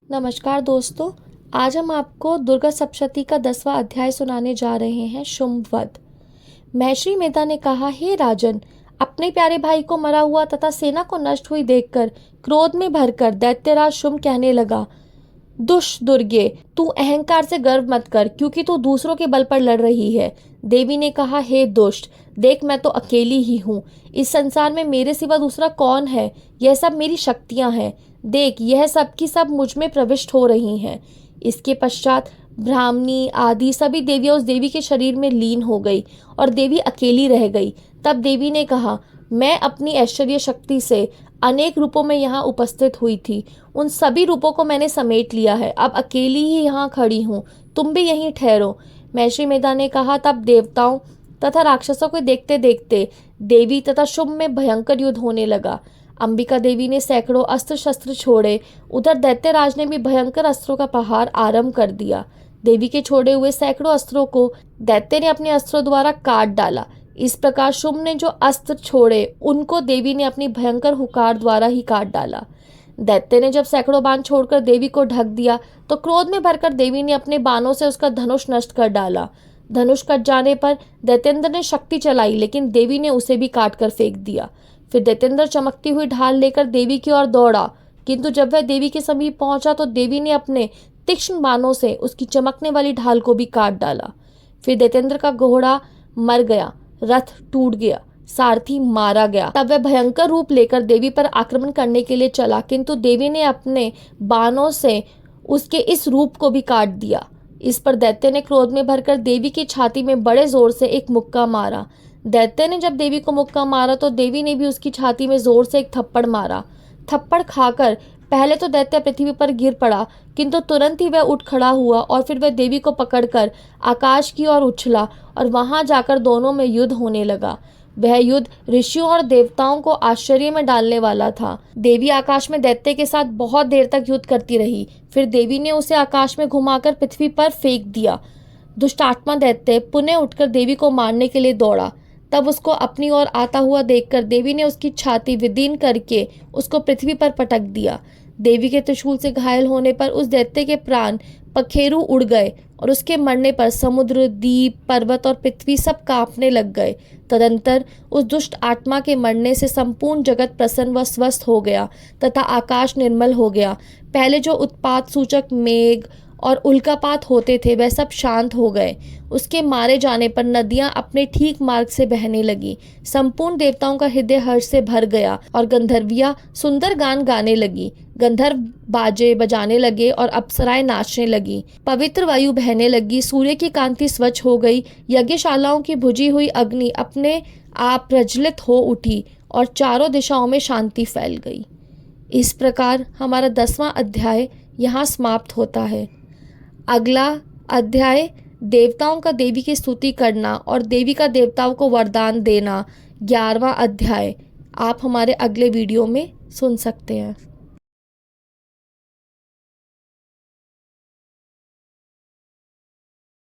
नमस्कार दोस्तों। आज हम आपको दुर्गा सप्तशती का 10वां अध्याय सुनाने जा रहे हैं, शुंभ वध। महर्षि मेधा ने कहा, हे राजन, अपने प्यारे भाई को मरा हुआ तथा सेना को नष्ट हुई देखकर क्रोध में भरकर दैत्यराज शुंभ कहने लगा, दुष्ट दुर्गे, तू अहंकार से गर्व मत कर, क्योंकि तू दूसरों के बल पर लड़ रही है। देवी ने कहा, हे दुष्ट, देख मैं तो अकेली ही हूँ। इस संसार में मेरे सिवा दूसरा कौन है? यह सब मेरी शक्तियां हैं। देख, यह सब की सब मुझ में प्रविष्ट हो रही हैं। इसके पश्चात ब्राह्मणी आदि सभी देवियां उस देवी के शरीर में लीन हो गई और देवी अकेली रह गई। तब देवी ने कहा, मैं अपनी ऐश्वर्य शक्ति से अनेक रूपों में यहाँ उपस्थित हुई थी। उन सभी रूपों को मैंने समेट लिया है। अब अकेली ही यहाँ खड़ी हूँ, तुम भी यहीं ठहरो। महर्षि मेधा ने कहा। तब देवताओं तथा राक्षसों को देखते देखते देवी तथा शुंभ में भयंकर युद्ध होने लगा। अंबिका देवी ने सैकड़ों अस्त्र शस्त्र छोड़े। उधर दैत्यराज ने भी भयंकर अस्त्रों का प्रहार आरंभ कर दिया। देवी के छोड़े हुए सैकड़ों अस्त्रों को दैत्य ने अपने अस्त्रों द्वारा काट डाला। इस प्रकार शुंभ ने जो अस्त्र छोड़े उनको देवी ने अपनी भयंकर हुंकार द्वारा ही काट डाला। दैत्य ने जब सैकड़ों बाण छोड़कर देवी को ढक दिया तो क्रोध में भरकर देवी ने अपने बाणों से उसका धनुष नष्ट कर डाला। धनुष कट जाने पर दैत्येंद्र ने शक्ति चलाई, लेकिन देवी ने उसे भी काट कर फेंक दिया। फिर दैत्येंद्र चमकती हुई ढाल लेकर देवी की ओर दौड़ा, किंतु जब वह देवी के समीप पहुंचा तो देवी ने अपने तीक्ष्ण बाणों से उसकी चमकने वाली ढाल को भी काट डाला। फिर दैत्येंद्र का घोड़ा मर गया, रथ टूट गया, सारथी मारा गया। तब वह भयंकर रूप लेकर देवी पर आक्रमण करने के लिए चला, किंतु देवी ने अपने बाणों से उसके इस रूप को भी काट दिया। इस पर दैत्य ने क्रोध में भरकर देवी की छाती में बड़े जोर से एक मुक्का मारा। दैत्य ने जब देवी को मुक्का मारा तो देवी ने भी उसकी छाती में जोर से एक थप्पड़ मारा। थप्पड़ खाकर पहले तो दैत्य पृथ्वी पर गिर पड़ा, किंतु तुरंत ही वह उठ खड़ा हुआ और फिर वह देवी को पकड़कर आकाश की ओर उछला और वहां जाकर दोनों में युद्ध होने लगा। वह युद्ध ऋषियों और देवताओं को आश्चर्य में डालने वाला था। देवी आकाश में दैत्य के साथ बहुत देर तक युद्ध करती रही। फिर देवी ने उसे आकाश में घुमाकर पृथ्वी पर फेंक दिया। दुष्टात्मा दैत्य पुनः उठकर देवी को मारने के लिए दौड़ा। तब उसको अपनी ओर आता हुआ देखकर देवी ने उसकी छाती विदीर्ण करके उसको पृथ्वी पर पटक दिया। देवी के त्रिशूल से घायल होने पर उस दैत्य के प्राण पखेरु उड़ गए और उसके मरने पर समुद्र, द्वीप, पर्वत और पृथ्वी सब कांपने लग गए। तदंतर उस दुष्ट आत्मा के मरने से संपूर्ण जगत प्रसन्न व स्वस्थ हो गया तथा आकाश निर्मल हो गया। पहले जो उत्पात सूचक मेघ और उल्कापात होते थे वह सब शांत हो गए। उसके मारे जाने पर नदियां अपने ठीक मार्ग से बहने लगी। संपूर्ण देवताओं का हृदय हर्ष से भर गया और गंधर्वियां सुंदर गान गाने लगी। गंधर्व बाजे बजाने लगे और अप्सराएं नाचने लगी। पवित्र वायु बहने लगी। सूर्य की कांति स्वच्छ हो गई। यज्ञशालाओं की बुझी हुई अग्नि अपने आप प्रज्वलित हो उठी और चारों दिशाओं में शांति फैल गई। इस प्रकार हमारा 10वां अध्याय यहाँ समाप्त होता है। अगला अध्याय देवताओं का देवी की स्तुति करना और देवी का देवताओं को वरदान देना, 11वां अध्याय आप हमारे अगले वीडियो में सुन सकते हैं।